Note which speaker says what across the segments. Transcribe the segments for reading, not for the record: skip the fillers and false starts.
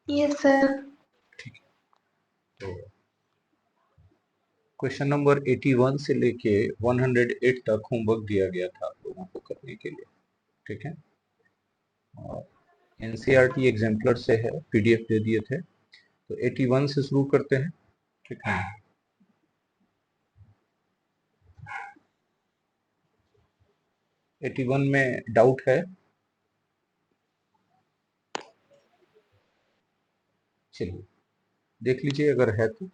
Speaker 1: Yes sir.
Speaker 2: ठीक है, तो क्वेश्चन नंबर 81 से लेके 108 तक होमवर्क दिया गया था आप लोगों को करने के लिए। ठीक है, और एनसीईआरटी एग्जाम्पलर से है, पीडीएफ दे दिए थे। तो 81 से शुरू करते हैं। ठीक है, 81 में डाउट है? चलिए देख लीजिए अगर है तो।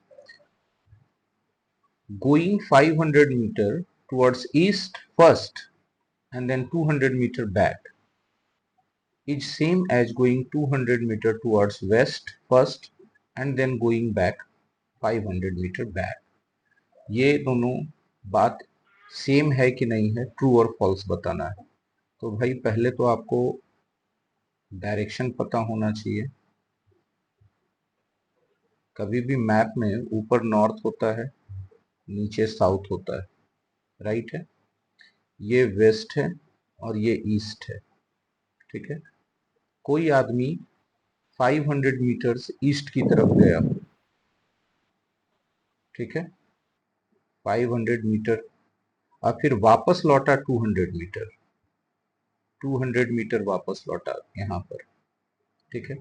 Speaker 2: Going 500 metre towards east first and then 200 meter back is same as going 200 meter towards west first and then going back 500 meter back। ये दोनों बात सेम है कि नहीं है, ट्रू और फॉल्स बताना है। तो भाई पहले तो आपको डायरेक्शन पता होना चाहिए। कभी भी मैप में ऊपर नॉर्थ होता है, नीचे साउथ होता है, राइट है। ये वेस्ट है और ये ईस्ट है। ठीक है, कोई आदमी 500 मीटर्स ईस्ट की तरफ गया, ठीक है, 500 मीटर, और फिर वापस लौटा 200 मीटर, 200 मीटर वापस लौटा यहाँ पर। ठीक है,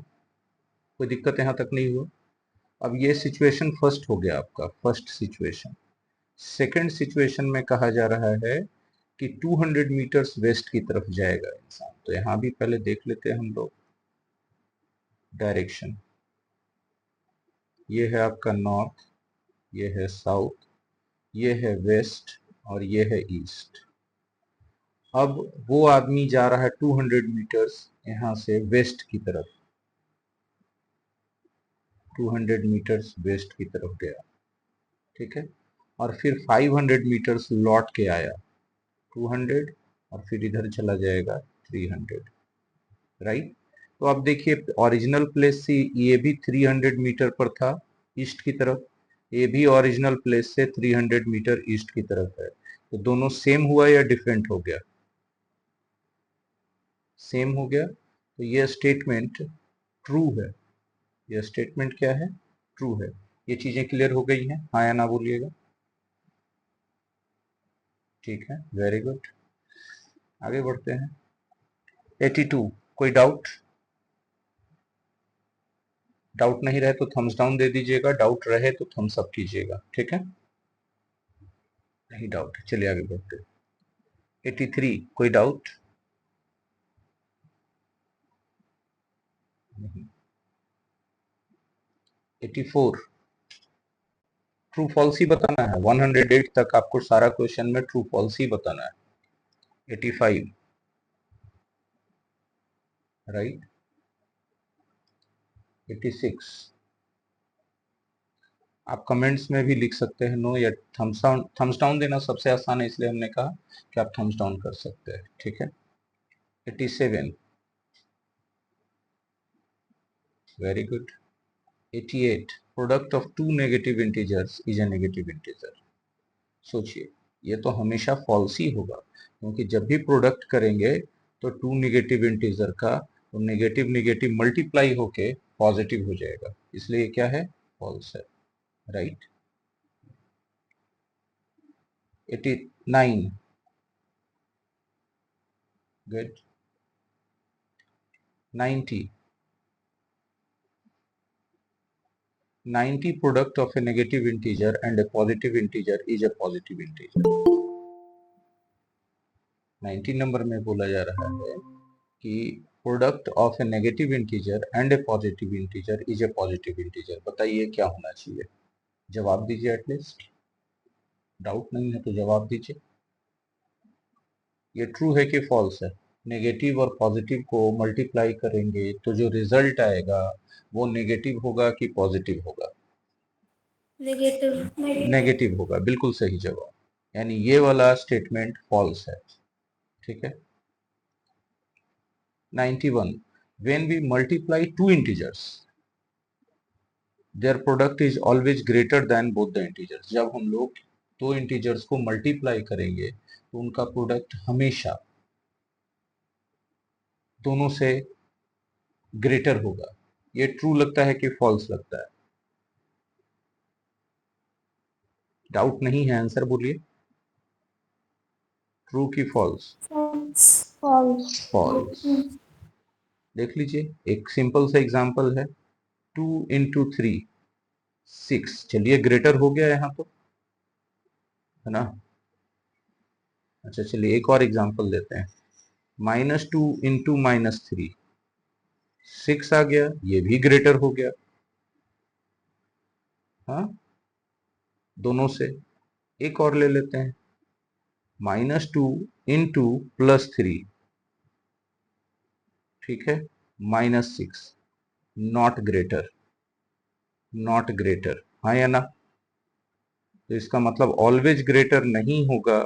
Speaker 2: कोई दिक्कत यहाँ तक नहीं हुआ। अब ये सिचुएशन फर्स्ट हो गया आपका, फर्स्ट सिचुएशन। सेकंड सिचुएशन में कहा जा रहा है कि 200 मीटर्स वेस्ट की तरफ जाएगा इंसान। तो यहाँ भी पहले देख लेते हैं हम लोग डायरेक्शन। ये है आपका नॉर्थ, ये है साउथ, ये है वेस्ट और ये है ईस्ट। अब वो आदमी जा रहा है 200 मीटर्स यहाँ से वेस्ट की तरफ, 200 मीटर्स वेस्ट की तरफ गया। ठीक है, और फिर 500 मीटर्स लौट के आया, 200 और फिर इधर चला जाएगा 300, राइट। तो अब देखिए ओरिजिनल प्लेस से ये भी 300 मीटर पर था ईस्ट की तरफ, ये भी ओरिजिनल प्लेस से 300 मीटर ईस्ट की तरफ है। तो दोनों सेम हुआ या डिफरेंट हो गया? सेम हो गया। तो ये स्टेटमेंट ट्रू है। यह स्टेटमेंट क्या है? ट्रू है। ये चीजें क्लियर हो गई हैं? हाँ या ना बोलिएगा। ठीक है, वेरी गुड। आगे बढ़ते हैं। 82, कोई डाउट? डाउट नहीं रहे तो थम्स डाउन दे दीजिएगा, डाउट रहे तो थम्स अप कीजिएगा। ठीक है, नहीं डाउट है, चलिए आगे बढ़ते हैं। 83, कोई डाउट? नहीं। 84, ट्रू फॉल्स ही बताना है। 108 तक आपको सारा क्वेश्चन में ट्रू फॉल्स ही बताना है। 85, राइट। 86, आप कमेंट्स में भी लिख सकते हैं नो या थम्स डाउन। थम्स डाउन देना सबसे आसान है, इसलिए हमने कहा कि आप थम्स डाउन कर सकते हैं। ठीक है, 87, very good. 88, product of two negative integers is a negative integer. सोचिए, ये तो हमेशा फॉल्स ही होगा, क्योंकि जब भी प्रोडक्ट करेंगे तो टू नेगेटिव इंटीजर का तो नेगेटिव नेगेटिव मल्टीप्लाई होके पॉजिटिव हो जाएगा, इसलिए क्या है? फॉल्स है, right. 89, good. 90, 90 product of a negative integer and a positive integer is a positive integer। 90 number में बोला जा रहा है कि product of A negative integer and A positive integer is a positive integer. बताइए क्या होना चाहिए? जवाब दीजिए एटलीस्ट। डाउट नहीं है तो जवाब दीजिए। ये ट्रू है कि फॉल्स है? नेगेटिव और पॉजिटिव को मल्टीप्लाई करेंगे तो जो रिजल्ट आएगा वो नेगेटिव होगा कि पॉजिटिव होगा?
Speaker 1: नेगेटिव।
Speaker 2: नेगेटिव होगा, बिल्कुल सही जवाब। यानी ये वाला स्टेटमेंट फॉल्स है। ठीक है। 91, when we multiply two integers their product is always greater than both the integers। जब हम लोग दो इंटीजर्स को मल्टीप्लाई करेंगे तो उनका प्रोडक्ट हमेशा दोनों से ग्रेटर होगा। ये ट्रू लगता है कि फॉल्स लगता है? डाउट नहीं है, आंसर बोलिए। ट्रू की फॉल्स?
Speaker 1: फॉल्स।
Speaker 2: फॉल्स। देख लीजिए, एक सिंपल सा एग्जांपल है, 2 इंटू 3 6। चलिए ग्रेटर हो गया यहाँ तो, है ना। अच्छा चलिए एक और एग्जांपल लेते हैं, -2 इंटू -3 6 आ गया, ये भी ग्रेटर हो गया। हाँ, दोनों से। एक और ले लेते हैं, -2 इंटू +3, ठीक है, -6, नॉट ग्रेटर, नॉट ग्रेटर, हाँ या ना। तो इसका मतलब ऑलवेज ग्रेटर नहीं होगा,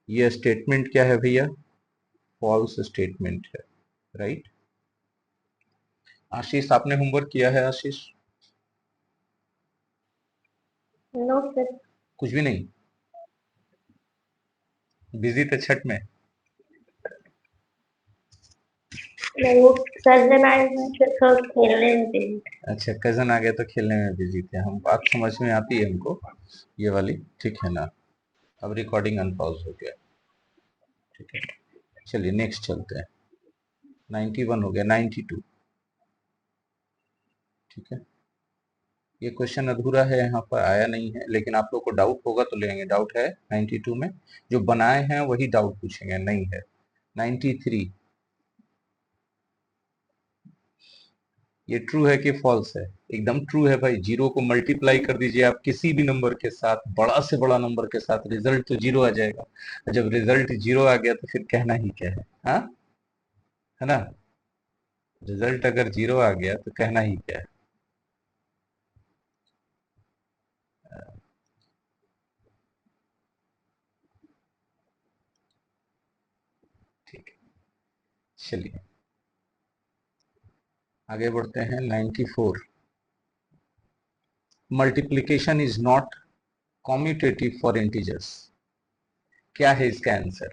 Speaker 2: यह स्टेटमेंट क्या है भैया? फॉल्स स्टेटमेंट है, राइट। आशीष, आपने होमवर्क किया है आशीष?
Speaker 1: No sir.
Speaker 2: कुछ भी नहीं? बिजी थे छठ में?
Speaker 1: नहीं, वो कजन आए थे तो खेलने में थे।
Speaker 2: अच्छा, कजन आ गया तो खेलने में बिजी थे। हम बात समझ में आती है हमको, ये वाली, ठीक है ना। अब रिकॉर्डिंग अनपॉज हो गया, ठीक है। चलिए नेक्स्ट चलते हैं, 91 हो गया, 92, ठीक है। ये क्वेश्चन अधूरा है, यहाँ पर आया नहीं है, लेकिन आप लोग को डाउट होगा तो लेंगे। डाउट है 92 में, जो बनाए हैं वही डाउट पूछेंगे, नहीं है। 93, ये ट्रू है कि फॉल्स है? एकदम ट्रू है भाई। जीरो को मल्टीप्लाई कर दीजिए आप किसी भी नंबर के साथ, बड़ा से बड़ा नंबर के साथ, रिजल्ट तो जीरो आ जाएगा। जब रिजल्ट जीरो आ गया तो फिर कहना ही क्या है, हाँ, है ना। रिजल्ट अगर जीरो आ गया तो कहना ही क्या है। ठीक है, चलिए आगे बढ़ते हैं। 94, multiplication is not commutative for integers. क्या है इसका आंसर?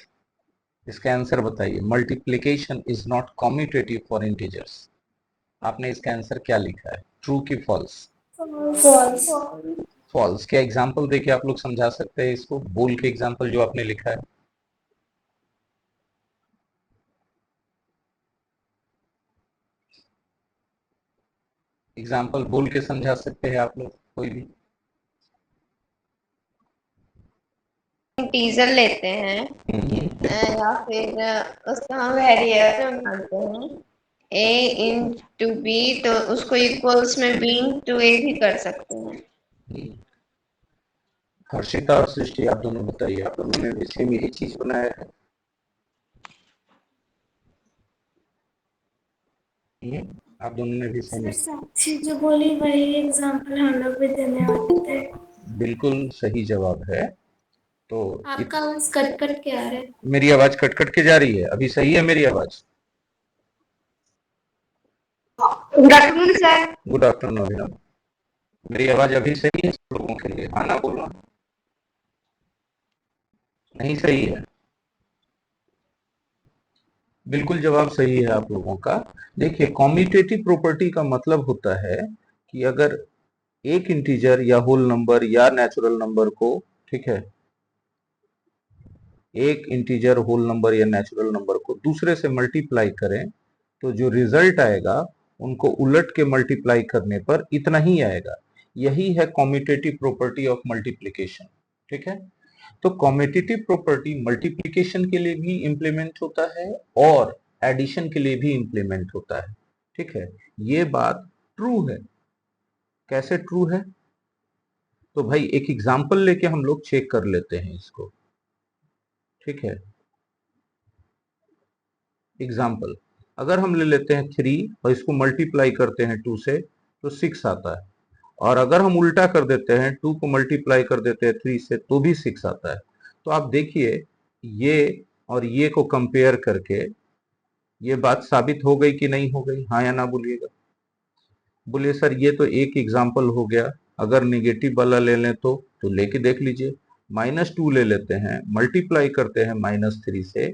Speaker 2: इसका आंसर बताइए। Multiplication is not commutative for integers, आपने इसका आंसर क्या लिखा है, ट्रू की फॉल्स?
Speaker 1: फॉल्स।
Speaker 2: फॉल्स। क्या एग्जाम्पल देके आप लोग समझा सकते हैं इसको? बोल के एग्जाम्पल जो आपने लिखा है। एग्जाम्पल बोल के समझा सकते हैं आप लोग कोई भी?
Speaker 1: टीजर लेते हैं या फिर उसका हम वेरिएबल मानते हैं ए इन टू बी, तो उसको इक्वल्स में बी इन टू ए भी कर सकते हैं।
Speaker 2: हर्षिता और सृष्टि, आप दोनों बताइए, आप दोनों ने भी सेम यही चीज बनाया है? आप दोनों ने भी सेम?
Speaker 1: साक्षी जो बोली वही एग्जांपल हम लोग भी देने वाले थे।
Speaker 2: बिल्कुल सही जवाब है। तो
Speaker 1: आपका आवाज कट कट के आ रहा है।
Speaker 2: मेरी आवाज कट कट के जा रही है? अभी सही है मेरी आवाज?
Speaker 1: Good afternoon sir.
Speaker 2: Good afternoon Abhinav. मेरी आवाज अभी सही है सब लोगों के लिए? हाँ ना बोलो। नहीं सही है? बिल्कुल जवाब सही है आप लोगों का। देखिए, कॉम्यूटेटिव प्रॉपर्टी का मतलब होता है कि अगर एक इंटीजर या होल नंबर या नेचुरल नंबर को, ठीक है, एक इंटीजर, होल नंबर या नेचुरल नंबर को दूसरे से मल्टीप्लाई करें तो जो रिजल्ट आएगा उनको उलट के मल्टीप्लाई करने पर इतना ही आएगा। यही है कॉम्यूटेटिव प्रॉपर्टी ऑफ मल्टीप्लिकेशन, ठीक है। तो कॉम्यूटेटिव प्रॉपर्टी मल्टीप्लिकेशन के लिए भी इंप्लीमेंट होता है और एडिशन के लिए भी इंप्लीमेंट होता है, ठीक है। ये बात ट्रू है। कैसे ट्रू है? तो भाई एक एग्जांपल लेके हम लोग चेक कर लेते हैं इसको, ठीक है। एग्जाम्पल, अगर हम ले लेते हैं 3 और इसको मल्टीप्लाई करते हैं 2 से तो 6 आता है, और अगर हम उल्टा कर देते हैं 2 को मल्टीप्लाई कर देते हैं 3 से तो भी 6 आता है। तो आप देखिए, ये और ये को कंपेयर करके ये बात साबित हो गई कि नहीं हो गई, हाँ या ना बोलिएगा। बोलिए सर ये तो एक एग्जाम्पल हो गया, अगर निगेटिव वाला ले लें तो लेके देख लीजिए। -2 ले लेते हैं, मल्टीप्लाई करते हैं -3 से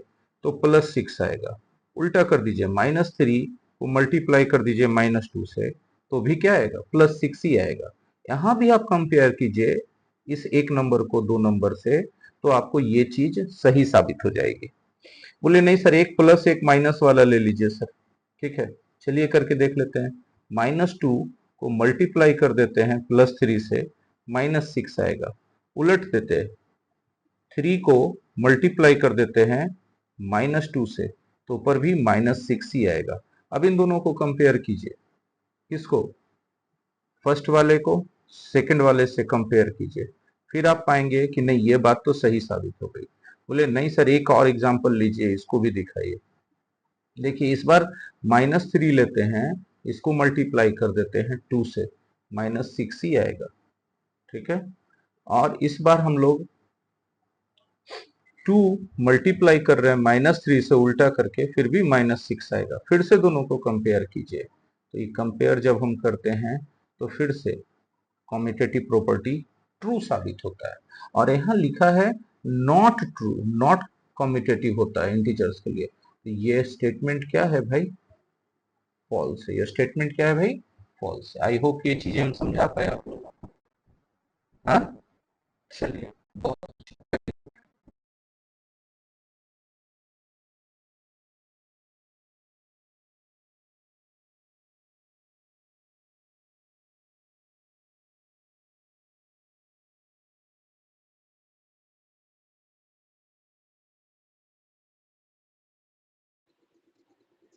Speaker 2: तो +6 आएगा। उल्टा कर दीजिए, -3 को मल्टीप्लाई कर दीजिए -2 से तो भी क्या आएगा, +6 ही आएगा। यहाँ भी आप कंपेयर कीजिए इस एक नंबर को 2 नंबर से, तो आपको ये चीज सही साबित हो जाएगी। बोले नहीं सर, एक प्लस एक माइनस वाला ले लीजिए सर। ठीक है, चलिए करके देख लेते हैं। -2 को मल्टीप्लाई कर देते हैं +3 से, -6 आएगा। उलट देते हैं, 3 को मल्टीप्लाई कर देते हैं -2 से, तो ऊपर भी -6 ही आएगा। अब इन दोनों को कंपेयर कीजिए, किसको, फर्स्ट वाले को सेकंड वाले से कंपेयर कीजिए, फिर आप पाएंगे कि नहीं ये बात तो सही साबित हो गई। बोले नहीं सर, एक और एग्जांपल लीजिए, इसको भी दिखाइए। देखिए इस बार -3 लेते हैं, इसको मल्टीप्लाई कर देते हैं 2 से, -6 ही आएगा। ठीक है, और इस बार हम लोग 2 मल्टीप्लाई कर रहे हैं -3 से उल्टा करके, फिर भी -6 आएगा। फिर से दोनों को कंपेयर कीजिए, तो ये कंपेयर जब हम करते हैं तो फिर से कम्यूटेटिव प्रॉपर्टी ट्रू साबित होता है। और यहाँ लिखा है नॉट ट्रू, नॉट कम्यूटेटिव होता है इंटीजर्स के लिए। तो ये स्टेटमेंट क्या है भाई, फॉल्स है। ये स्टेटमेंट क्या है भाई, फॉल्स है। आई होप ये चीजें हम समझा पाए आप लोग। हाँ, चलिए, बहुत अच्छा।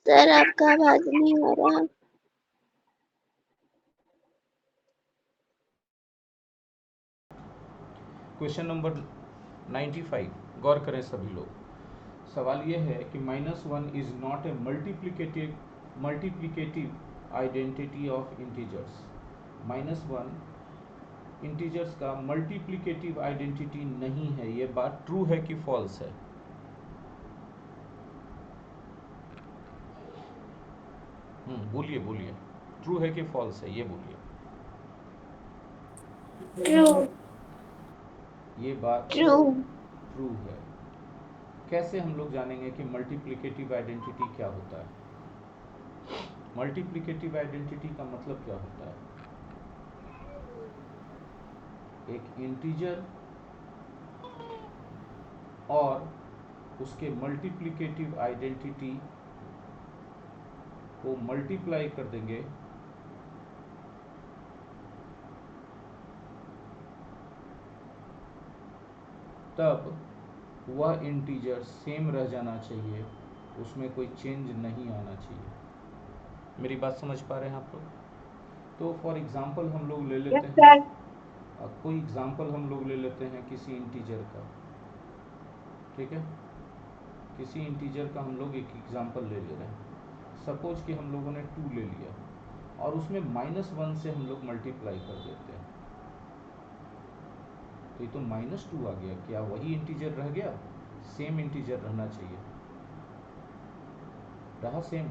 Speaker 1: सर आपका आवाज नहीं आ रहा।
Speaker 2: क्वेश्चन नंबर 95, गौर करें सभी लोग। सवाल यह है कि -1 is not a multiplicative identity of integers. -1 integers का मल्टीप्लिकेटिव आइडेंटिटी नहीं है। ये बात ट्रू है कि फॉल्स है? बोलिए बोलिए, ट्रू है कि फॉल्स है, ये बोलिए।
Speaker 1: ट्रू।
Speaker 2: ये बात
Speaker 1: ट्रू।
Speaker 2: ट्रू है। कैसे हम लोग जानेंगे कि मल्टीप्लिकेटिव आइडेंटिटी क्या होता है? मल्टीप्लिकेटिव आइडेंटिटी का मतलब क्या होता है? एक इंटीजर और उसके मल्टीप्लिकेटिव आइडेंटिटी को मल्टीप्लाई कर देंगे तब वह इंटीजर सेम रह जाना चाहिए, उसमें कोई चेंज नहीं आना चाहिए। मेरी बात समझ पा रहे हैं आप लोग? तो फॉर एग्जांपल हम लोग ले लेते हैं, कोई एग्जांपल हम लोग ले लेते हैं किसी इंटीजर का। ठीक है, किसी इंटीजर का हम लोग एक एग्जांपल ले रहे हैं। सपोज कि हम लोगों ने 2 ले लिया और उसमें -1 से हम लोग मल्टीप्लाई कर देते हैं, तो ये तो -2 आ गया। क्या वही इंटीजर रह गया? सेम इंटीजर रहना चाहिए। रहा सेम?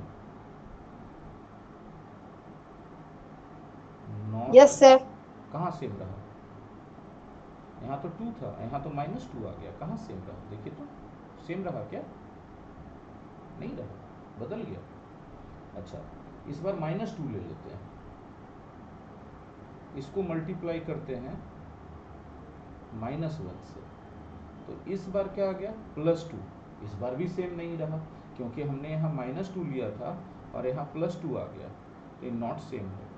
Speaker 2: नॉट।
Speaker 1: Yes sir.
Speaker 2: कहाँ सेम रहा? यहाँ तो 2 था, यहाँ तो -2 आ गया। कहाँ सेम रहा? देखिए तो, सेम रहा क्या? नहीं रहा, बदल गया। अच्छा, इस बार -2 ले लेते हैं, इसको मल्टीप्लाई करते हैं -1 से, तो इस बार क्या आ गया? +2। इस बार भी सेम नहीं रहा, क्योंकि हमने यहाँ -2 लिया था और यहाँ +2 आ गया, तो ये नॉट सेम है।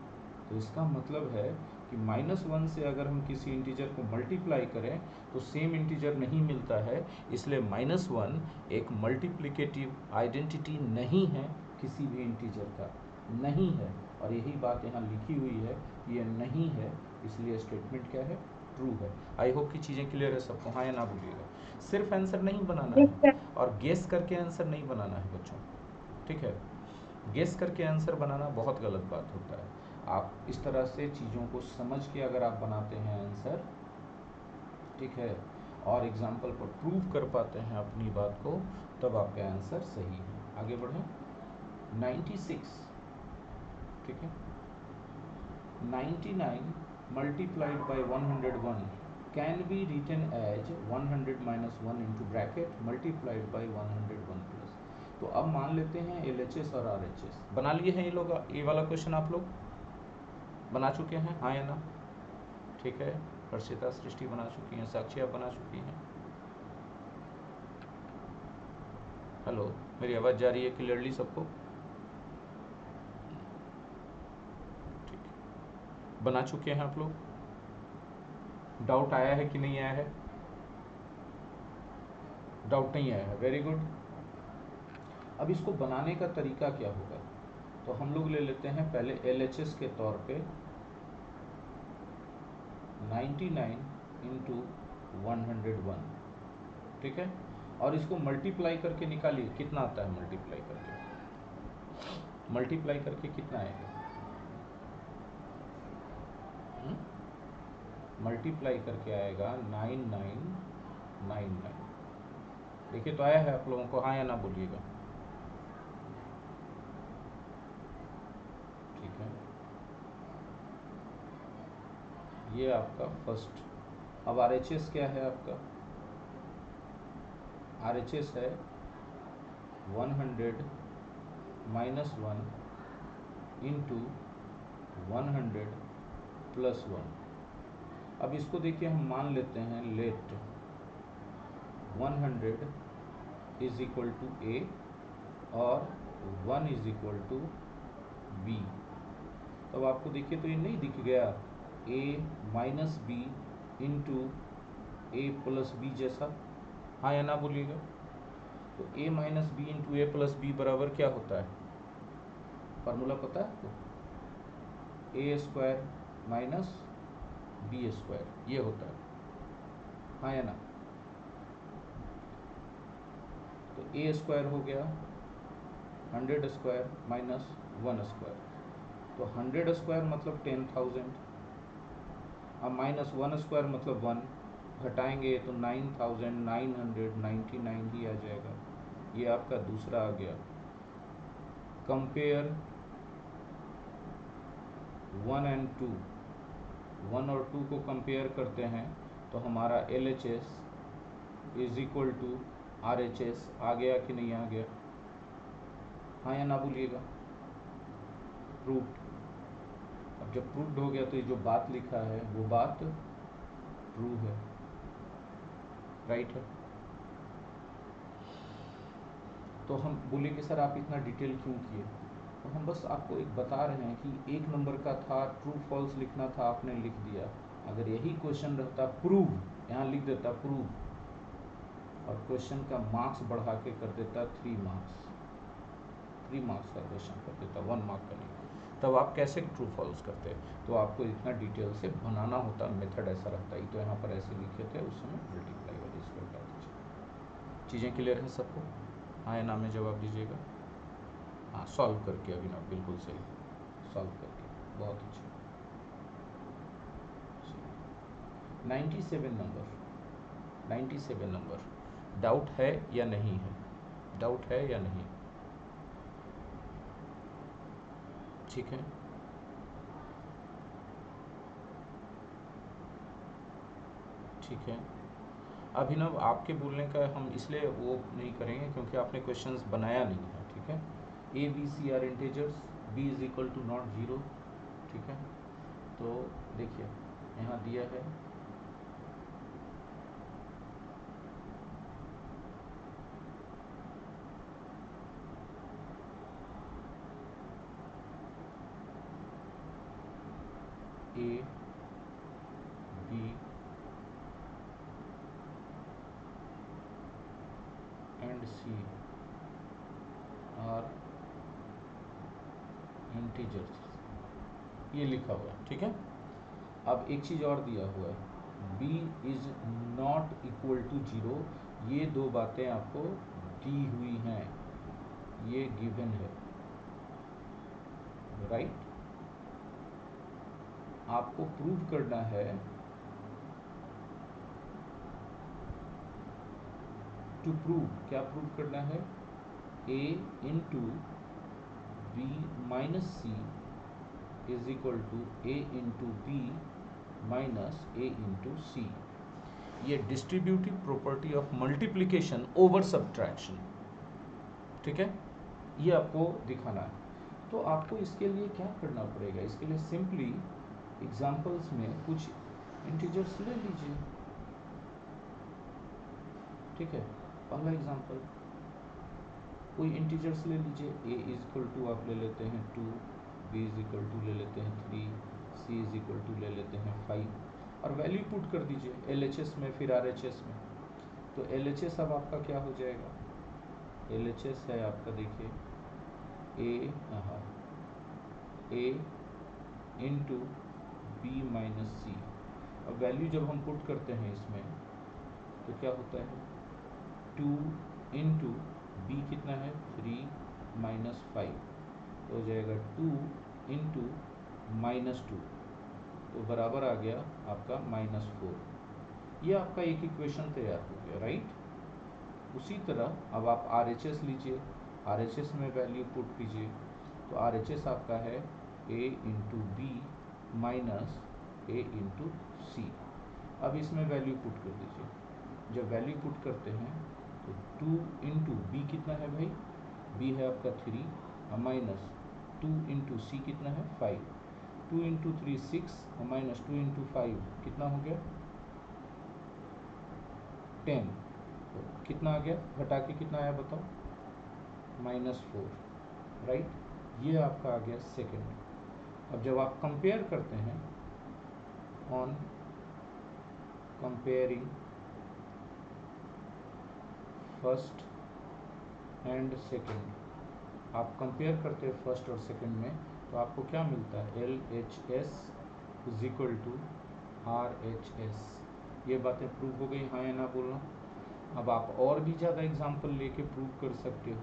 Speaker 2: तो इसका मतलब है कि -1 से अगर हम किसी इंटीजर को मल्टीप्लाई करें तो सेम इंटीजर नहीं मिलता है, इसलिए -1 एक मल्टीप्लिकेटिव आइडेंटिटी नहीं है किसी भी इंटीजर का, नहीं है। और यही बात यहाँ लिखी हुई है, ये नहीं है, इसलिए स्टेटमेंट क्या है? ट्रू है। आई होप की चीज़ें क्लियर है सबको, हाँ या ना बोलिएगा। सिर्फ आंसर नहीं बनाना है और गेस करके आंसर नहीं बनाना है बच्चों। ठीक है, गेस करके आंसर बनाना बहुत गलत बात होता है। आप इस तरह से चीज़ों को समझ के अगर आप बनाते हैं आंसर, ठीक है, और एग्जाम्पल पर प्रूव कर पाते हैं अपनी बात को, तब आपका आंसर सही है। आगे बढ़ें। 96, ठीक है, 99 multiplied by 101 can be written as 100 - 1 into bracket multiplied by 101 plus. तो अब मान लेते हैं LHS और RHS बना लिए हैं ये लोग, ये वाला क्वेश्चन आप लोग बना चुके हैं, हाँ या ना? ठीक है, हर्षिता सृष्टि बना चुकी हैं, साक्षी आप बना चुकी हैं। हेलो, मेरी आवाज़ जा रही है क्लियरली सबको? ठीक है, बना चुके हैं आप लोग? डाउट आया है कि नहीं आया है? डाउट नहीं आया है, वेरी गुड। अब इसको बनाने का तरीका क्या होगा? तो हम लोग ले लेते हैं पहले LHS के तौर पे 99 इंटू 101, ठीक है, और इसको मल्टीप्लाई करके निकालिए, कितना आता है मल्टीप्लाई करके? मल्टीप्लाई करके कितना आएगा? मल्टीप्लाई करके आएगा 9999। देखिए तो आया है आप लोगों को, हाँ या ना बोलिएगा। ठीक है, ये आपका फर्स्ट। अब RHS क्या है आपका? RHS है 100 माइनस 1 इंटू 100 प्लस 1। अब इसको देखिए, हम मान लेते हैं let 100 is equal to A और 1 इज इक्वल टू B। तब आपको देखिए तो ये नहीं दिख गया A minus B into A plus B जैसा, हाँ या ना बोलिएगा? तो A minus B into A plus B बराबर क्या होता है? फार्मूला पता है आपको? A square minus B square, ये होता है, हाँ या ना? तो A स्क्वायर हो गया 100 स्क्वायर माइनस 1 स्क्वायर, तो 100 स्क्वायर मतलब 10,000, अब माइनस 1 स्क्वायर मतलब 1, घटाएंगे तो 9,999 ही आ जाएगा। ये आपका दूसरा आ गया। कंपेयर 1 एंड 2, 1 और 2 को कंपेयर करते हैं तो हमारा LHS is equal to RHS आ गया कि नहीं आ गया? हाँ या ना बोलिएगा? प्रूव्ड। अब जब प्रूव्ड हो गया तो ये जो बात लिखा है वो बात ट्रू है, राइट है। तो हम बोले कि सर आप इतना डिटेल क्यों किए? तो हम बस आपको एक बता रहे हैं कि एक नंबर का था, ट्रू फॉल्स लिखना था, आपने लिख दिया। अगर यही क्वेश्चन रहता प्रूव, यहाँ लिख देता प्रूव, और क्वेश्चन का मार्क्स बढ़ा के कर देता 3 मार्क्स, 3 मार्क्स का क्वेश्चन कर देता, 1 मार्क का नहीं। तब आप कैसे ट्रू फॉल्स करते? तो आपको इतना डिटेल से बनाना होता, मेथड ऐसा रहता है। तो यहाँ पर ऐसे लिखे थे उस समय, मल्टीप्लाई वाले इसको हटा दीजिए। चीज़ें क्लियर हैं सबको? हाँ या ना में जवाब दीजिएगा। हाँ, सॉल्व करके अभिनव, बिल्कुल सही, सॉल्व करके, बहुत अच्छा। 97 नंबर, 97 नंबर, डाउट है या नहीं है? डाउट है या नहीं? ठीक है, ठीक है। अभिनव आपके बोलने का हम इसलिए वो नहीं करेंगे क्योंकि आपने क्वेश्चंस बनाया नहीं है, ठीक है। ABC are integers, B is equal to not 0, ठीक है। तो देखिए यहाँ दिया है A, B and C are integers, ये लिखा हुआ है, ठीक है। अब एक चीज़ और दिया हुआ है, B is not equal to 0, ये दो बातें आपको दी हुई हैं, ये गिवन है, राइट। आपको प्रूव करना है, टू प्रूव, क्या प्रूव करना है? A into B minus C is equal to A into B minus A into C. ये distributive property of multiplication over subtraction, ठीक है, ये आपको दिखाना है। तो आपको इसके लिए क्या करना पड़ेगा? इसके लिए सिंपली एग्जाम्पल्स में कुछ इंटीजर्स ले लीजिए, ठीक है। पहला एग्जाम्पल, कोई इंटीजर्स ले लीजिए, a इज इक्वल टू आप ले लेते हैं 2, b इज इक्वल टू ले लेते हैं 3, c इज इक्वल टू ले लेते हैं 5 और वैल्यू पुट कर दीजिए LHS में फिर RHS में। तो LHS अब आपका क्या हो जाएगा, LHS है आपका देखिए a इंटू बी माइनस सी। अब वैल्यू जब हम पुट करते हैं इसमें तो क्या होता है, 2 इंटू बी कितना है 3 माइनस 5, तो हो जाएगा 2 इंटू माइनस 2, तो बराबर आ गया आपका -4। ये आपका एक इक्वेशन तैयार हो गया, राइट। उसी तरह अब आप RHS लीजिए, RHS में वैल्यू पुट कीजिए, तो RHS आपका है a into B minus a into C. अब इसमें वैल्यू पुट कर दीजिए, जब वैल्यू पुट करते हैं तो 2 इंटू बी कितना है भाई, बी है आपका 3 माइनस 2 इंटू सी कितना है 5, 2 इंटू 3 6 माइनस 2 इंटू 5 कितना हो गया 10, तो कितना आ गया, घटा के कितना आया बताओ, -4, राइट। ये आपका आ गया सेकेंड। अब जब आप कंपेयर करते हैं, on comparing first and second, आप कंपेयर करते हैं फर्स्ट और सेकेंड में, तो आपको क्या मिलता है, LHS is equal to RHS। ये बातें प्रूव हो गई, हाँ या ना बोलना। अब आप और भी ज़्यादा एग्जाम्पल लेके प्रूव कर सकते हो।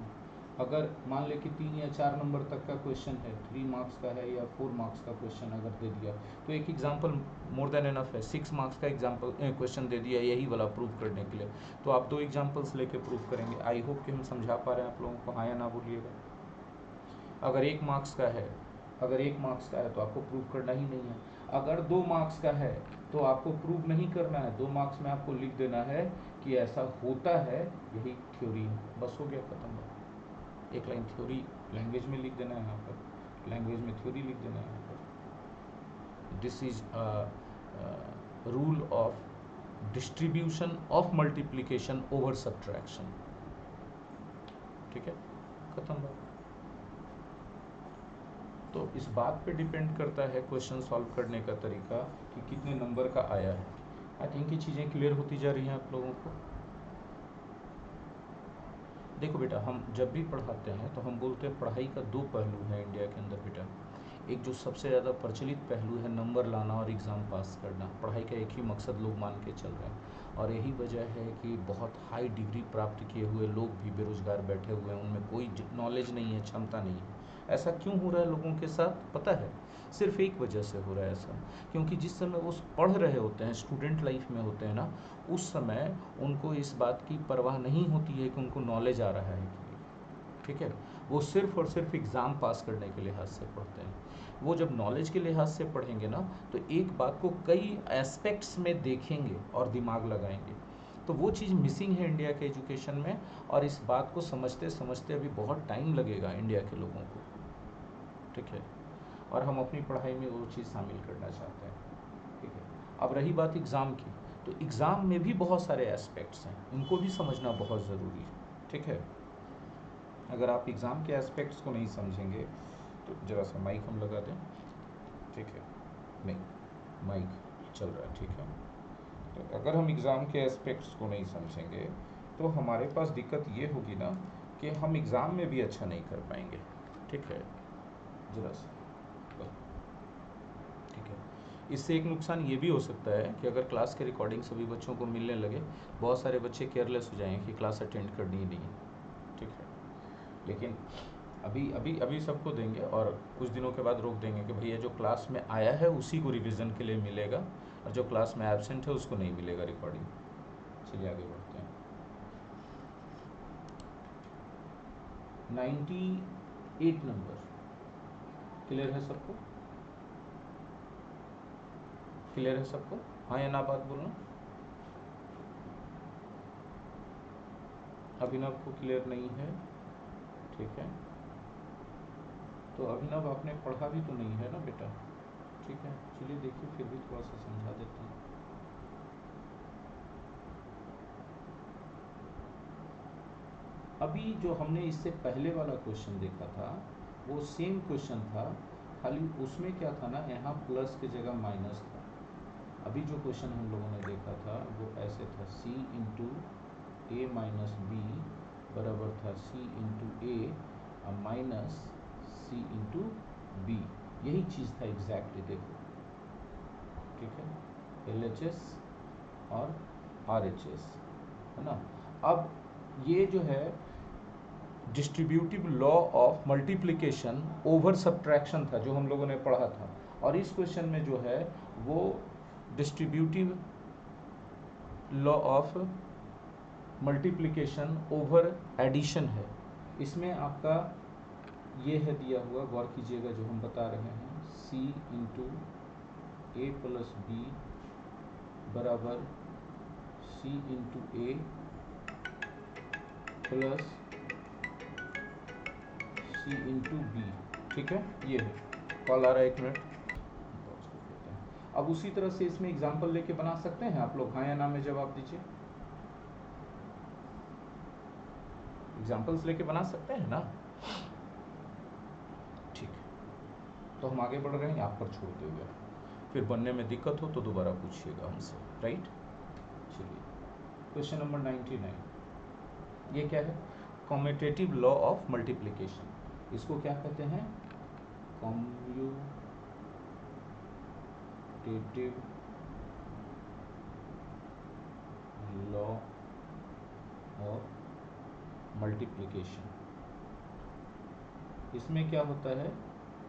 Speaker 2: अगर मान ले कि 3 या 4 नंबर तक का क्वेश्चन है, 3 मार्क्स का है या 4 मार्क्स का क्वेश्चन अगर दे दिया, तो एक एग्जाम्पल मोर देन एनफ है। 6 मार्क्स का एग्जाम्पल क्वेश्चन दे दिया यही वाला प्रूव करने के लिए, तो आप 2 एग्जाम्पल्स लेके प्रूव करेंगे। आई होप कि हम समझा पा रहे हैं आप लोगों को, हाँ या ना बोलिएगा। अगर 1 मार्क्स का है, अगर 1 मार्क्स का है तो आपको प्रूव करना ही नहीं है। अगर 2 मार्क्स का है तो आपको प्रूव नहीं करना है, 2 मार्क्स में आपको लिख देना है कि ऐसा होता है, यही थ्योरी है, बस हो गया खत्म बात। एक लाइन थ्योरी लैंग्वेज में लिख देना है, यहाँ पर लैंग्वेज में थ्योरी लिख देना है यहाँ पर। This is rule of distribution of multiplication over subtraction, ठीक है, खत्म बात। तो इस बात पे डिपेंड करता है क्वेश्चन सॉल्व करने का तरीका कि कितने नंबर का आया है। आई थिंक ये चीज़ें क्लियर होती जा रही हैं आप लोगों को। देखो बेटा, हम जब भी पढ़ाते हैं तो हम बोलते हैं पढ़ाई का 2 पहलू है इंडिया के अंदर बेटा। एक जो सबसे ज़्यादा प्रचलित पहलू है नंबर लाना और एग्ज़ाम पास करना, पढ़ाई का एक ही मकसद लोग मान के चल रहे हैं, और यही वजह है कि बहुत हाई डिग्री प्राप्त किए हुए लोग भी बेरोज़गार बैठे हुए हैं, उनमें कोई नॉलेज नहीं है, क्षमता नहीं है। ऐसा क्यों हो रहा है लोगों के साथ पता है? सिर्फ एक वजह से हो रहा है ऐसा, क्योंकि जिस समय वो पढ़ रहे होते हैं, स्टूडेंट लाइफ में होते हैं ना, उस समय उनको इस बात की परवाह नहीं होती है कि उनको नॉलेज आ रहा है कि नहीं, ठीक है। वो सिर्फ और सिर्फ एग्ज़ाम पास करने के लिहाज से पढ़ते हैं। वो जब नॉलेज के लिहाज से पढ़ेंगे ना, तो एक बात को कई एस्पेक्ट्स में देखेंगे और दिमाग लगाएंगे। तो वो चीज़ मिसिंग है इंडिया के एजुकेशन में, और इस बात को समझते समझते अभी बहुत टाइम लगेगा इंडिया के लोगों को, ठीक है। और हम अपनी पढ़ाई में वो चीज़ शामिल करना चाहते हैं, ठीक है। अब रही बात एग्ज़ाम की, तो एग्ज़ाम में भी बहुत सारे एस्पेक्ट्स हैं, उनको भी समझना बहुत ज़रूरी है, ठीक है। अगर आप एग्ज़ाम के एस्पेक्ट्स को नहीं समझेंगे, तो ज़रा सा माइक हम लगा दें, ठीक है, नहीं माइक चल रहा है, ठीक है। तो अगर हम एग्ज़ाम के एस्पेक्ट्स को नहीं समझेंगे तो हमारे पास दिक्कत ये होगी ना कि हम एग्ज़ाम में भी अच्छा नहीं कर पाएंगे, ठीक है। ज़रा सा बस, ठीक है। इससे एक नुकसान ये भी हो सकता है कि अगर क्लास के रिकॉर्डिंग सभी बच्चों को मिलने लगे, बहुत सारे बच्चे केयरलेस हो जाएंगे कि क्लास अटेंड करनी ही नहीं है, ठीक है। लेकिन अभी अभी अभी सबको देंगे, और कुछ दिनों के बाद रोक देंगे कि भैया जो क्लास में आया है उसी को रिवीजन के लिए मिलेगा, और जो क्लास में एब्सेंट है उसको नहीं मिलेगा रिकॉर्डिंग। चलिए आगे बढ़ते हैं। 98 नंबर क्लियर है सबको? क्लियर है सबको, हाँ या ना बात बोलना। अभिनव को क्लियर नहीं है, ठीक है। तो अभिनव आपने पढ़ा भी तो नहीं है ना बेटा, ठीक है, चलिए देखिए फिर भी थोड़ा सा समझा देते हैं। अभी जो हमने इससे पहले वाला क्वेश्चन देखा था वो सेम क्वेश्चन था, खाली उसमें क्या था ना, यहाँ प्लस की जगह माइनस था। अभी जो क्वेश्चन हम लोगों ने देखा था वो ऐसे था, c इंटू ए माइनस बी बराबर था c इंटू ए माइनस सी इंटू बी। यही चीज़ था एग्जैक्टली, देखो ठीक है, LHS और RHS है ना। अब ये जो है distributive law of multiplication over subtraction था जो हम लोगों ने पढ़ा था, और इस क्वेश्चन में जो है वो distributive law of multiplication over addition है। इसमें आपका ये है दिया हुआ, गौर कीजिएगा जो हम बता रहे हैं, c into A plus B बराबर c into A plus c into B. ठीक है, ये है। कॉल आ रहा है, एक मिनट। अब उसी तरह से इसमें एग्जाम्पल लेके बना सकते हैं आप लोग, हाँ या ना में जवाब दीजिए। एग्जाम्पल्स लेके बना सकते हैं ना, ठीक है। तो हम आगे बढ़ रहे हैं, आप पर छोड़ते हुए, फिर बनने में दिक्कत हो तो दोबारा पूछिएगा हमसे, राइट। चलिए क्वेश्चन नंबर 99, ये क्या है, कॉम्यूटेटिव लॉ ऑफ मल्टीप्लिकेशन। इसको क्या कहते हैं, कॉम्यूटेटिव लॉ ऑफ मल्टीप्लिकेशन। इसमें क्या होता है,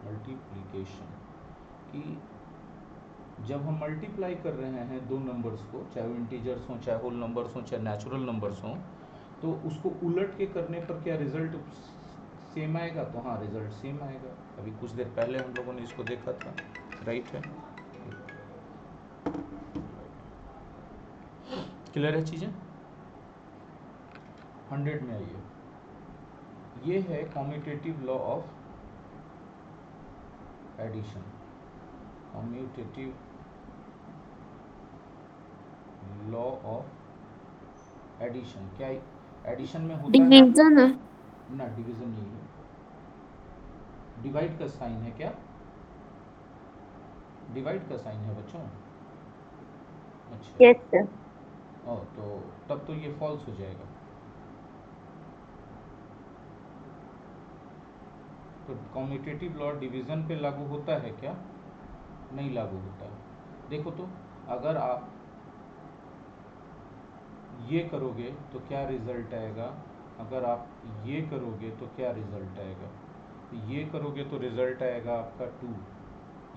Speaker 2: मल्टीप्लिकेशन कि जब हम मल्टीप्लाई कर रहे हैं दो नंबर्स को, चाहे वो इंटीजर्स हों, चाहे होल नंबर्स हों, चाहे नेचुरल नंबर्स हों, तो उसको उलट के करने पर क्या रिजल्ट सेम आएगा, तो हाँ रिजल्ट सेम आएगा। अभी कुछ देर पहले हम लोगों ने इसको देखा था, राइट है। क्लियर है चीज़ें, 100 में आइए। ये है commutative law of addition, commutative law of addition. क्या एडिशन में होता है
Speaker 1: डिवीजन है।
Speaker 2: ना, डिवीजन नहीं है, डिवाइड का साइन है। क्या डिवाइड का साइन है बच्चों, अच्छा।
Speaker 1: Yes sir.
Speaker 2: तो तब तो ये फॉल्स हो जाएगा। तो कॉम्यूटेटिव लॉ डिवीजन पे लागू होता है क्या, नहीं लागू होता है। देखो तो अगर आप ये करोगे तो क्या रिजल्ट आएगा, अगर आप ये करोगे तो क्या रिजल्ट आएगा, ये करोगे तो रिजल्ट आएगा आपका 2,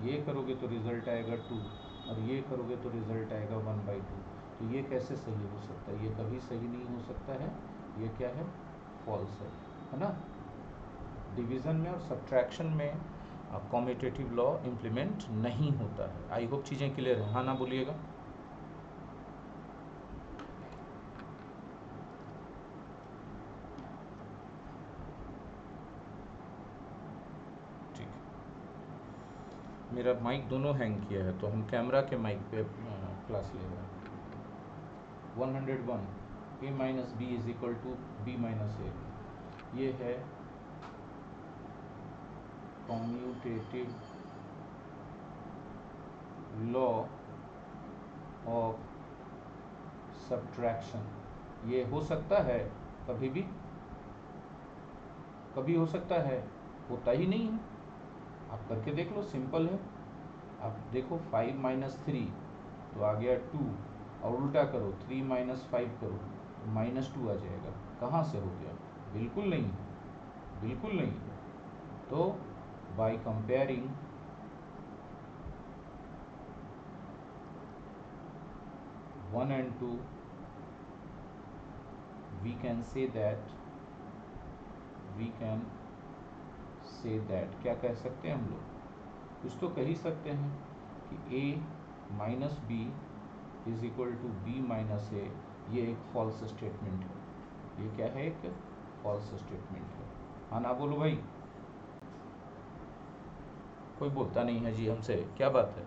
Speaker 2: ये करोगे तो रिजल्ट आएगा 2, और ये करोगे तो रिजल्ट आएगा 1/2। तो ये कैसे सही हो सकता है, ये कभी सही नहीं हो सकता है, ये क्या है, फॉल्स है ना। डिवीज़न में और सब्ट्रैक्शन में कॉम्यूटेटिव लॉ इम्प्लीमेंट नहीं होता है। आई होप चीज़ें क्लियर हैं, हाँ ना बोलिएगा। ठीक, मेरा माइक दोनों हैंग किया है, तो हम कैमरा के माइक पे क्लास ले रहे हैं। 101, a minus B is equal to B minus A, ये है कॉम्यूटेटिव लॉ ऑफ सब्ट्रैक्शन। ये हो सकता है कभी भी, कभी हो सकता है, होता ही नहीं है। आप करके देख लो, सिंपल है। आप देखो 5 माइनस 3 तो आ गया 2, और उल्टा करो 3 माइनस 5 करो तो -2 आ जाएगा। कहाँ से हो गया, बिल्कुल नहीं है, बिल्कुल नहीं है। तो by comparing one and two we can say that क्या कह सकते हैं हम लोग, कुछ तो कह ही सकते हैं कि a minus B is equal to B minus A, ये एक फॉल्स स्टेटमेंट है। ये क्या है, एक फॉल्स स्टेटमेंट है, हाँ ना बोलो भाई।
Speaker 3: कोई बोलता नहीं है जी हमसे, क्या बात है?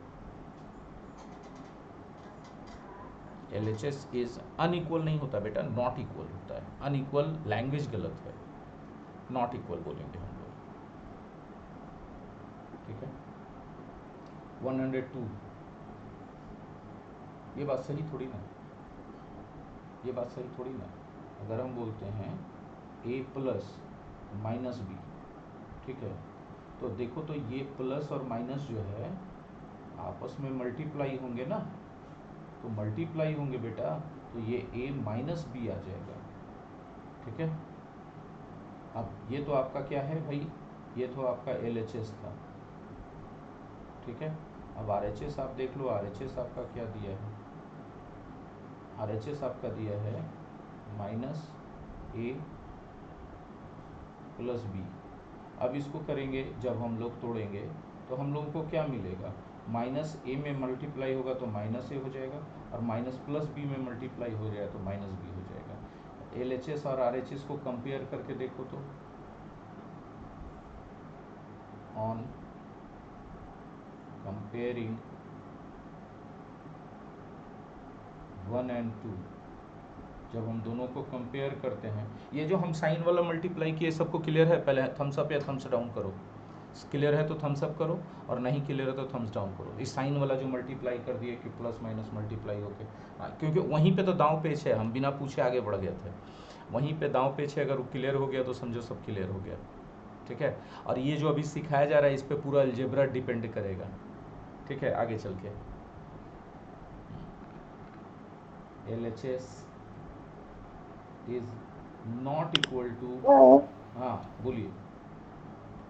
Speaker 3: LHS इज अनइक्वल नहीं होता बेटा, नॉट इक्वल होता है। अनइक्वल लैंग्वेज गलत है, नॉट इक्वल बोलेंगे हम लोग, ठीक है। 102, ये बात सही थोड़ी ना, ये बात सही थोड़ी ना। अगर हम बोलते हैं a प्लस माइनस बी, ठीक है, तो देखो तो ये प्लस और माइनस जो है आपस में मल्टीप्लाई होंगे ना, तो मल्टीप्लाई होंगे बेटा, तो ये a माइनस बी आ जाएगा, ठीक है। अब ये तो आपका क्या है भाई, ये तो आपका LHS था, ठीक है। अब RHS आप देख लो, RHS आपका क्या दिया है, RHS आपका दिया है माइनस a प्लस बी। अब इसको करेंगे जब हम लोग तोड़ेंगे तो हम लोगों को क्या मिलेगा, माइनस ए में मल्टीप्लाई होगा तो माइनस ए हो जाएगा, और माइनस प्लस बी में मल्टीप्लाई हो जाएगा तो माइनस बी हो जाएगा। LHS और RHS को कंपेयर करके देखो तो, ऑन कंपेयरिंग 1 एंड 2, जब हम दोनों को कंपेयर करते हैं, ये जो हम साइन वाला मल्टीप्लाई किए सबको क्लियर है? पहले थम्स अप या थम्स डाउन करो, क्लियर है तो थम्स अप करो, और नहीं क्लियर है तो थम्स डाउन करो। इस साइन वाला जो मल्टीप्लाई कर दिए कि प्लस माइनस मल्टीप्लाई होके, क्योंकि वहीं पे तो दांव पेच है, हम बिना पूछे आगे बढ़ गए थे, वहीं पे दांव पेच है। अगर वो क्लियर हो गया तो समझो सब क्लियर हो गया, ठीक है। और ये जो अभी सिखाया जा रहा है इस पर पूरा अलजेब्रा डिपेंड करेगा, ठीक है, आगे चल के। LHS is not equal to, हाँ बोलिए।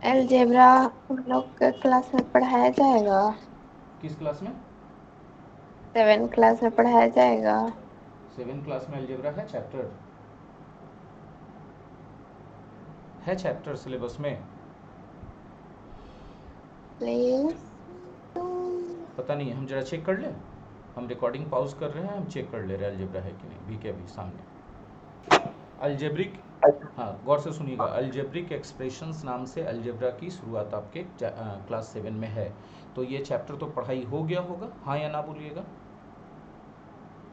Speaker 1: अलजेब्रा हम लोग के क्लास में पढ़ाया जाएगा,
Speaker 3: किस क्लास में?
Speaker 1: 7 क्लास में पढ़ाया जाएगा।
Speaker 3: 7 क्लास में अलजेब्रा है, चैप्टर है, चैप्टर सिलेबस में?
Speaker 1: प्लीज
Speaker 3: पता नहीं है, हम जरा चेक कर लें। हम रिकॉर्डिंग पॉज कर रहे हैं, हम चेक कर ले रहे हैं अलजेब्रा है कि नहीं, भी के अभी सामने अलजेब्रिक, हाँ गौर से सुनिएगा, अलजेब्रिक एक्सप्रेशंस नाम से अलजेब्रा की शुरुआत आपके क्लास 7 में है। तो ये चैप्टर तो पढ़ाई हो गया होगा, हाँ या ना बोलिएगा।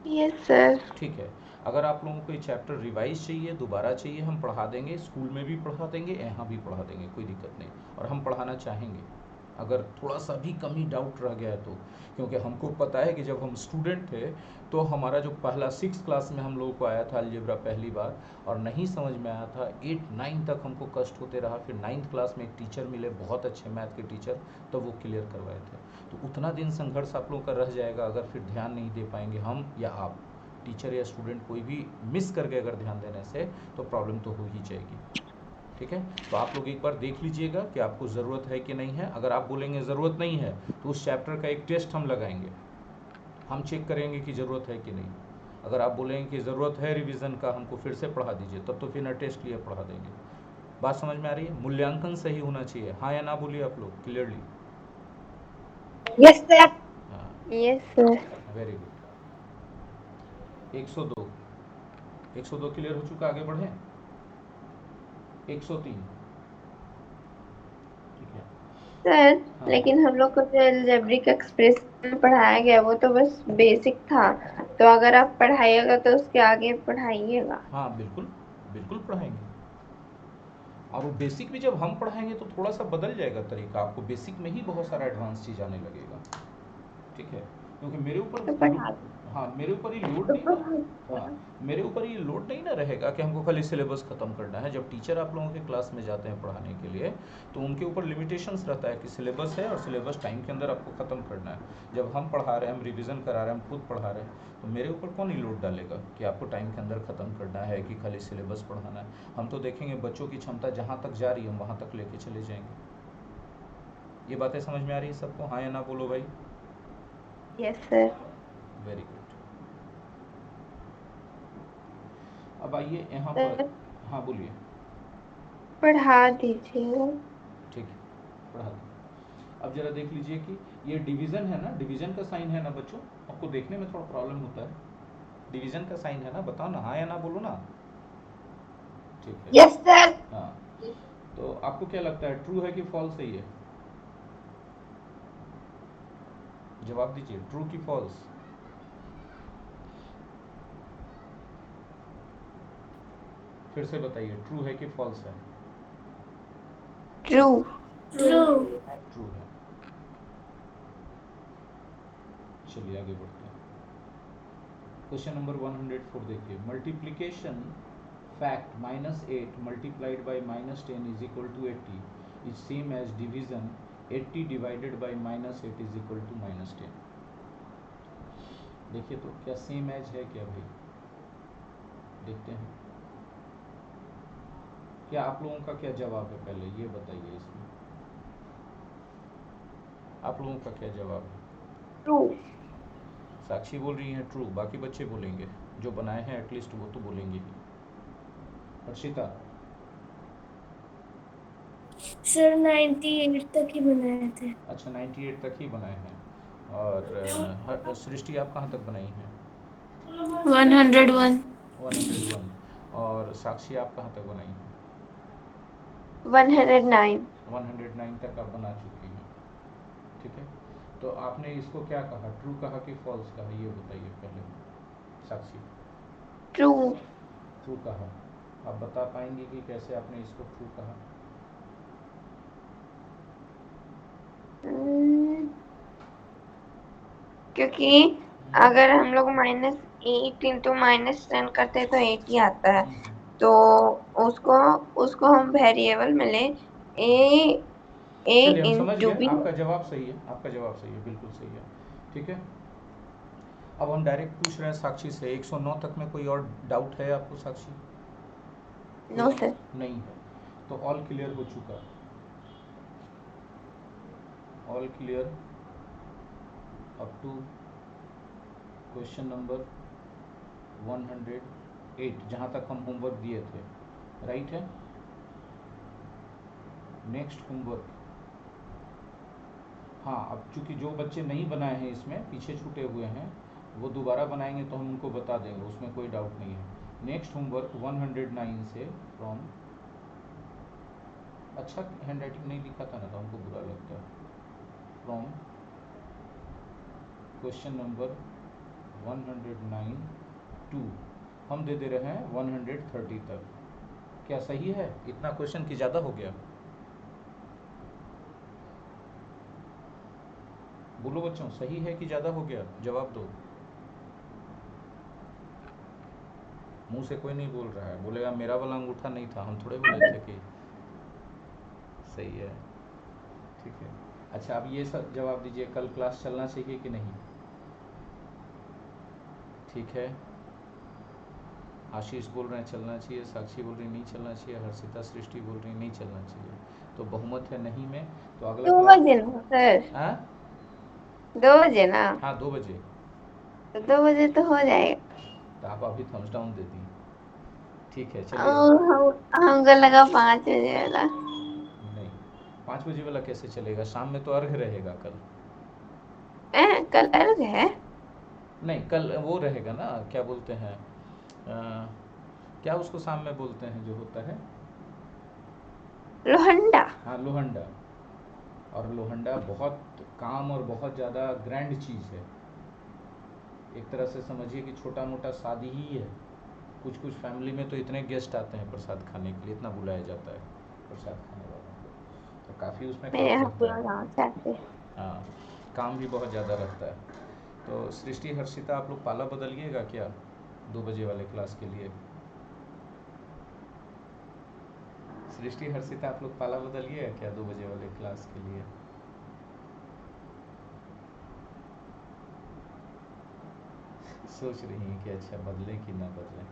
Speaker 1: Yes sir.
Speaker 3: ठीक है, अगर आप लोगों को ये चैप्टर रिवाइज चाहिए, दोबारा चाहिए, हम पढ़ा देंगे, स्कूल में भी पढ़ा देंगे, यहाँ भी पढ़ा देंगे, कोई दिक्कत नहीं। और हम पढ़ाना चाहेंगे, अगर थोड़ा सा भी कमी डाउट रह गया है तो, क्योंकि हमको पता है कि जब हम स्टूडेंट थे तो हमारा जो पहला 6 क्लास में हम लोगों को आया था अलजेब्रा पहली बार, और नहीं समझ में आया था, 8 9 तक हमको कष्ट होते रहा, फिर 9th क्लास में एक टीचर मिले, बहुत अच्छे मैथ के टीचर, तो वो क्लियर करवाए थे। तो उतना दिन संघर्ष आप लोगों का रह जाएगा अगर फिर ध्यान नहीं दे पाएंगे हम या आप, टीचर या स्टूडेंट कोई भी मिस कर गए अगर ध्यान देने से, तो प्रॉब्लम तो हो ही जाएगी, ठीक है। तो आप लोग एक बार देख लीजिएगा कि आपको ज़रूरत है कि नहीं है। अगर आप बोलेंगे ज़रूरत नहीं है तो उस चैप्टर का एक टेस्ट हम लगाएंगे, हम चेक करेंगे कि ज़रूरत है कि नहीं। अगर आप बोलेंगे कि ज़रूरत है रिवीजन का, हमको फिर से पढ़ा दीजिए, तब तो फिर ना टेस्ट लिए पढ़ा देंगे। बात समझ में आ रही है? मूल्यांकन सही होना चाहिए, हाँ या ना बोलिए आप लोग क्लियरली।
Speaker 1: Yes sir.
Speaker 3: हाँ,
Speaker 1: yes sir.
Speaker 3: Very good. 102, 102 clear हो चुका, आगे बढ़ें। 103, ठीक है।
Speaker 1: सर
Speaker 3: हाँ
Speaker 1: लेकिन हम लोग को जो अलजेब्रिक एक्सप्रेशन पढ़ाया गया वो तो बस बेसिक था, तो अगर आप पढ़ाइएगा तो उसके आगे पढ़ाइएगा।
Speaker 3: हाँ, बिल्कुल बिल्कुल पढ़ाएंगे। और वो बेसिक भी जब हम पढ़ाएंगे तो थोड़ा सा बदल जाएगा तरीका, आपको बेसिक में ही बहुत सारा एडवांस चीज़ आने लगेगा, ठीक है। क्योंकि मेरे ऊपर
Speaker 1: तो पढ़ा दीजिए।
Speaker 3: हाँ, मेरे ऊपर ये लोड
Speaker 1: तो
Speaker 3: नहीं ना,
Speaker 1: पढ़ा
Speaker 3: हाँ,
Speaker 1: दीजिएगा।
Speaker 3: मेरे ऊपर ये लोड नहीं ना रहेगा कि हमको खाली सिलेबस ख़त्म करना है। जब टीचर आप लोगों के क्लास में जाते हैं पढ़ाने के लिए, तो उनके ऊपर लिमिटेशंस रहता है कि सिलेबस है और सिलेबस टाइम के अंदर आपको ख़त्म करना है। जब हम पढ़ा रहे हैं, हम रिवीजन करा रहे हैं, हम खुद पढ़ा रहे हैं, तो मेरे ऊपर कौन ही लोड डालेगा कि आपको टाइम के अंदर ख़त्म करना है कि खाली सिलेबस पढ़ाना है। हम तो देखेंगे बच्चों की क्षमता जहाँ तक जा रही है हम वहाँ तक लेके चले जाएंगे। ये बातें समझ में आ रही है सबको, हाँ या ना बोलो भाई।
Speaker 1: Yes sir.
Speaker 3: Very good. अब आइए यहाँ पर,
Speaker 1: सर
Speaker 3: हाँ बोलिए।
Speaker 1: पढ़ा दीजिएगा।
Speaker 3: ठीक है, पढ़ा दो। अब जरा देख लीजिए कि ये डिवीज़न है ना, डिवीज़न का साइन है ना बच्चों, आपको देखने में थोड़ा प्रॉब्लम होता है, डिवीज़न का साइन है ना, बताओ ना, हाँ या ना बोलो ना। ठीक है,
Speaker 1: यस सर।
Speaker 3: हाँ। तो आपको क्या लगता है, ट्रू है कि फॉल्स है ये? जवाब दीजिए, ट्रू की फॉल्स? फिर से बताइए, ट्रू है कि फॉल्स है?
Speaker 1: ट्रू।
Speaker 3: ट्रू है। चलिए आगे बढ़ते हैं। क्वेश्चन नंबर 104 देखिए, multiplication fact -8 multiplied by -10 is equal to 80 is same as division 80 divided by -8 is equal to -10। देखिए तो क्या सेम एज है क्या भाई? देखते हैं क्या आप लोगों का क्या जवाब है, पहले ये बताइए। इसमें आप लोगों का क्या जवाब है?
Speaker 1: ट्रू।
Speaker 3: साक्षी बोल रही हैं ट्रू, बाकी बच्चे बोलेंगे जो बनाए हैं एटलीस्ट वो तो बोलेंगे ही। हर्षिता?
Speaker 4: सर 98 तक ही बनाए थे।
Speaker 3: अच्छा 98 तक ही बनाए हैं। और सृष्टि आप कहाँ तक बनाई हैं?
Speaker 4: 101।
Speaker 3: 101। और साक्षी आप कहाँ तक बनाई हैं?
Speaker 1: 109।
Speaker 3: 109 तक आप बना चुकी हैं। ठीक है, तो आपने इसको क्या कहा, ट्रू कहा कि फॉल्स कहा, ये बताइए पहले साक्षी।
Speaker 1: ट्रू।
Speaker 3: ट्रू कहा। आप बता पाएंगे कि कैसे आपने इसको ट्रू कहा?
Speaker 1: क्योंकि अगर हम लोग -8 इंटू -10 करते हैं तो 80 आता है। तो उसको उसको हम वेरिएबल में ले ए
Speaker 3: चलिए हम समझ
Speaker 1: इंटू
Speaker 3: गए,
Speaker 1: बी।
Speaker 3: आपका जवाब सही है, आपका जवाब सही है, बिल्कुल सही है। ठीक है, अब हम डायरेक्ट पूछ रहे हैं साक्षी से, 109 तक में कोई और डाउट है आपको साक्षी?
Speaker 1: नो
Speaker 3: कोई
Speaker 1: सर।
Speaker 3: नहीं है, तो ऑल क्लियर हो चुका। All clear up to question number 108 जहाँ तक हम होमवर्क दिए थे, राइट है? नेक्स्ट होमवर्क, हाँ अब चूंकि जो बच्चे नहीं बनाए हैं इसमें पीछे छूटे हुए हैं वो दोबारा बनाएंगे तो हम उनको बता देंगे, उसमें कोई डाउट नहीं है। नेक्स्ट होमवर्क 109 से फ्रॉम, अच्छा हैंड राइटिंग नहीं लिखा था ना तो हमको बुरा लगता है, फ्रॉम क्वेश्चन नंबर 109 टू हम दे दे रहे हैं 130 तक। क्या सही है? इतना क्वेश्चन की ज़्यादा हो गया? बोलो बच्चों, सही है कि ज़्यादा हो गया? जवाब दो। मुंह से कोई नहीं बोल रहा है, बोलेगा मेरा वाला अंगूठा नहीं था, हम थोड़े बोले थे कि सही है। ठीक है, अच्छा अब ये सब जवाब दीजिए, कल क्लास चलना चाहिए कि नहीं? ठीक है, आशीष बोल रहे हैं चलना चाहिए, साक्षी बोल रही नहीं चलना चाहिए, हर्षिता सृष्टि बोल रही नहीं चलना चाहिए, तो बहुमत है नहीं में। तो अगला
Speaker 1: 2
Speaker 3: क्लास
Speaker 1: बजे ना सर?
Speaker 3: हाँ
Speaker 1: 2 बजे ना?
Speaker 3: हाँ 2 बजे।
Speaker 1: तो 2 बजे तो हो जाएगा।
Speaker 3: तो आप अभी थम्स डाउन दे दी। ठीक है चलिए।
Speaker 1: और हमको लगा 5 बजे वाला।
Speaker 3: नहीं 5 बजे वाला कैसे चलेगा, शाम में तो अर्घ रहेगा कल।
Speaker 1: कल अर्घ है?
Speaker 3: नहीं कल वो रहेगा ना, क्या बोलते हैं क्या उसको शाम में बोलते हैं जो होता है?
Speaker 1: लोहंडा।
Speaker 3: हाँ लोहंडा। और लोहंडा बहुत काम और बहुत ज़्यादा ग्रैंड चीज़ है, एक तरह से समझिए कि छोटा मोटा शादी ही है। कुछ कुछ फैमिली में तो इतने गेस्ट आते हैं प्रसाद खाने के लिए, इतना बुलाया जाता है प्रसाद खाने वालों को, तो काफ़ी उसमें
Speaker 1: मेरे
Speaker 3: खर्च
Speaker 1: यहाँ
Speaker 3: रहता
Speaker 1: पूरा
Speaker 3: है।
Speaker 1: गाँव चाहते हैं।
Speaker 3: हाँ काम भी बहुत ज़्यादा रहता है। तो सृष्टि हर्षिता आप लोग पाला बदलिएगा क्या 2 बजे वाले क्लास के लिए? सृष्टि हर्षिता आप लोग पाला बदलिएगा क्या 2 बजे वाले क्लास के लिए? सोच रही हैं कि अच्छा बदलें कि ना बदलें।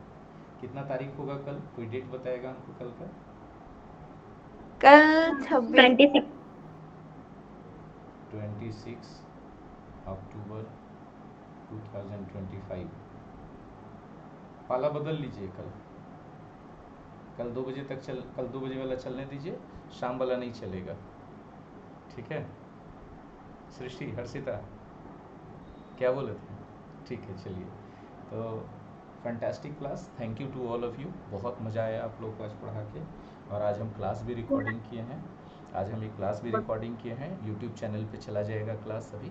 Speaker 3: कितना तारीख होगा कल, कोई डेट बताएगा हमको कल का?
Speaker 1: कल 26।
Speaker 3: 26 अक्टूबर 2025। पाला बदल लीजिए कल। कल 2 बजे तक कल 2 बजे वाला चलने दीजिए, शाम वाला नहीं चलेगा। ठीक है सृष्टि हर्षिता, क्या बोले थे? ठीक है चलिए, तो fantastic class, thank you to all of you, बहुत मज़ा आया आप लोग को आज पढ़ा के। और आज हम क्लास भी रिकॉर्डिंग किए हैं, आज हम एक क्लास भी रिकॉर्डिंग किए हैं, यूट्यूब चैनल पे चला जाएगा क्लास अभी।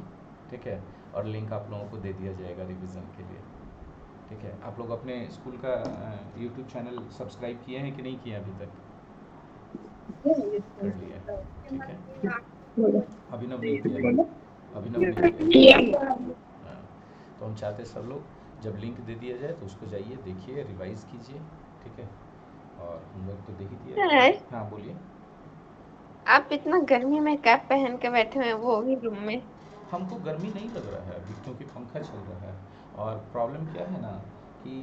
Speaker 3: ठीक है, और लिंक आप लोगों को दे दिया जाएगा रिवीजन के लिए। ठीक है, आप लोग अपने स्कूल का यूट्यूब चैनल सब्सक्राइब किए हैं कि नहीं किए अभी तक? कर लिया है, ठीक है। अभिनव नहीं किया है, अभिनव नहीं किया है। हाँ, तो हम चाहते हैं सब लोग जब लिंक दे दिया जाए तो उसको जाइए, देखिए, रिवाइज कीजिए। ठीक है, और होमवर्क तो दे ही दिया
Speaker 1: सर,
Speaker 3: है। हाँ बोलिए।
Speaker 1: आप इतना गर्मी में कैप पहन के बैठे हुए हैं, वो भी रूम में।
Speaker 3: हमको गर्मी नहीं लग रहा है अभी, क्योंकि पंखा चल रहा है। और प्रॉब्लम क्या है ना कि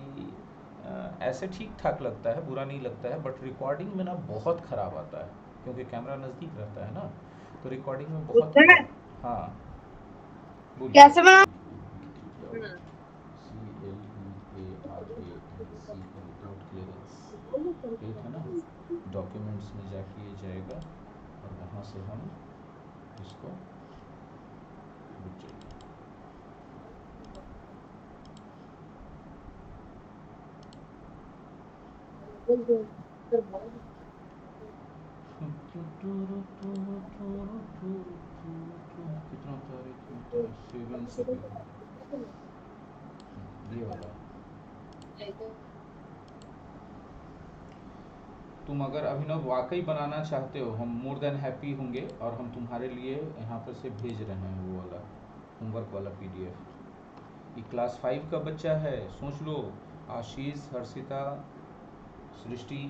Speaker 3: ऐसे ठीक ठाक लगता है, बुरा नहीं लगता है, बट रिकॉर्डिंग में ना बहुत ख़राब आता है, क्योंकि कैमरा नज़दीक रहता है ना, तो रिकॉर्डिंग में बहुत ख़राब। हाँ बोलिए।
Speaker 1: कैसे बना?
Speaker 3: क्लियरेंस है ना, डॉक्यूमेंट्स में जाके ये जाएगा और वहाँ से हम इसको रुक जाइए। कितना तारीख में था? 7 सेकेंड, ये वाला। तुम अगर अभिनव वाकई बनाना चाहते हो, हम मोर देन हैप्पी होंगे, और हम तुम्हारे लिए यहाँ पर से भेज रहे हैं वो वाला होमवर्क वाला PDF। ये क्लास 5 का बच्चा है, सोच लो, आशीष, हर्षिता, सृष्टि।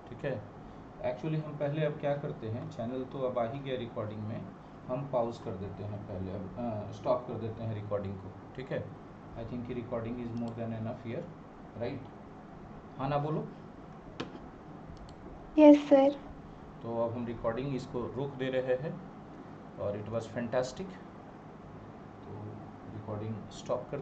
Speaker 3: ठीक है, एक्चुअली हम पहले अब क्या करते हैं, चैनल तो अब आ ही गया रिकॉर्डिंग में, हम पॉज कर देते हैं पहले, अब स्टॉप कर देते हैं रिकॉर्डिंग को। ठीक है, I think recording is more than enough here, right? हाँ ना बोलो।
Speaker 1: Yes sir.
Speaker 3: तो अब हम रिकॉर्डिंग इसको रोक दे रहे हैं, और इट वाज फैंटास्टिक, तो रिकॉर्डिंग स्टॉप कर दी।